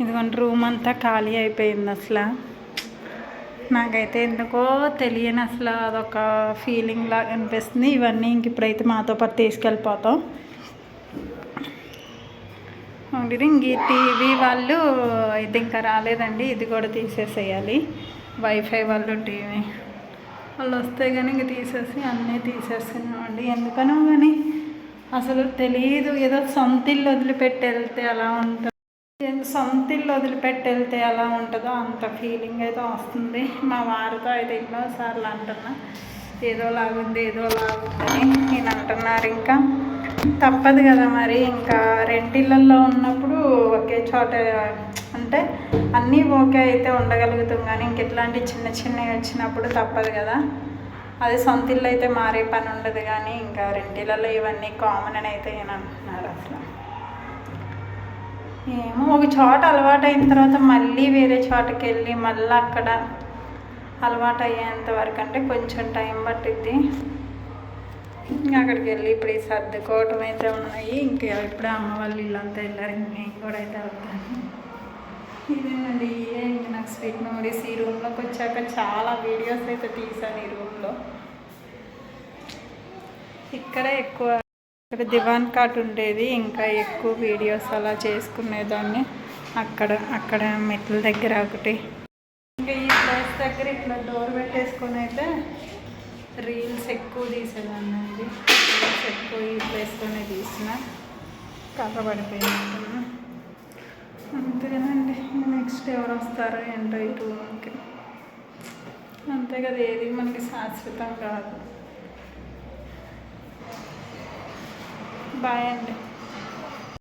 ఇదిగోండి రూమ్ అంతా ఖాళీ అయిపోయింది. అసలు నాకైతే ఎందుకో తెలియని అసలు అదొక ఫీలింగ్ లాగా అనిపిస్తుంది. ఇవన్నీ ఇంక ఇప్పుడైతే మాతో పాటు తీసుకెళ్ళిపోతాం. ఇంక టీవీ వాళ్ళు అయితే ఇంకా రాలేదండి, ఇది కూడా తీసేసేయాలి. వైఫై వాళ్ళు టీవీ వాళ్ళు వస్తే కానీ ఇంక తీసేసి అన్నీ తీసేస్తున్నామండి. ఎందుకనో కానీ అసలు తెలియదు, ఏదో సొంత ఇల్లు వదిలిపెట్టి వెళ్తే అలా ఉంటుంది, సొంత ఇల్లు వదిలిపెట్టి వెళ్తే ఎలా ఉంటుందో అంత ఫీలింగ్ అయితే వస్తుంది. మా వారితో అయితే ఎన్నోసార్లు అంటున్నా ఏదోలాగుంది ఏదోలాగుందని నేను అంటున్నారు. ఇంకా తప్పదు కదా మరి, ఇంకా రెంటిళ్ళల్లో ఉన్నప్పుడు ఒకే చోట అంటే అన్నీ ఓకే అయితే ఉండగలుగుతాం, కానీ ఇంక ఇట్లాంటి చిన్న చిన్నవి వచ్చినప్పుడు తప్పదు కదా. అది సొంత ఇల్లు అయితే మారే పని ఉండదు, కానీ ఇంకా రెంటిళ్ళలో ఇవన్నీ కామన్ అని అయితే నేను అంటున్నారు. అసలు ఏమో ఒక చోట అలవాటు అయిన తర్వాత మళ్ళీ వేరే చోటకి వెళ్ళి మళ్ళీ అక్కడ అలవాటు అయ్యేంత వరకు అంటే కొంచెం టైం పట్టిద్ది. అక్కడికి వెళ్ళి ఇప్పుడు ఈ సర్దుకోవటం అయితే ఉన్నాయి. ఇంకా ఇప్పుడు అమ్మ వాళ్ళు ఇల్లంతా వెళ్ళారు, నేను కూడా అయితే వెళ్తాను. ఇదేనండి, ఇంక నాకు స్వీట్ మెమరీస్. ఈ రూమ్లోకి వచ్చాక చాలా వీడియోస్ అయితే తీసాను ఈ రూమ్లో. ఇక్కడే ఎక్కువ, ఇక్కడ దివాన్ కాట్ ఉండేది, ఇంకా ఎక్కువ వీడియోస్ అలా చేసుకునేదాన్ని. అక్కడ మెట్ల దగ్గర ఒకటి, ఇంకా ఈ ప్లేస్ దగ్గర ఇట్లా డోర్ పెట్టేసుకొని అయితే రీల్స్ ఎక్కువ తీసేదాన్ని అండి. రీల్స్ ఎక్కువ ఈ ప్లేస్లోనే తీసిన, కర్ర పడిపోయినట్టున్నా. అంతే కదండి, నెక్స్ట్ ఎవరు వస్తారో ఏంటో ఈ రూమ్కి. అంతే కదా, ఏది మనకి శాశ్వతం కాదు. బాయ్ అండి.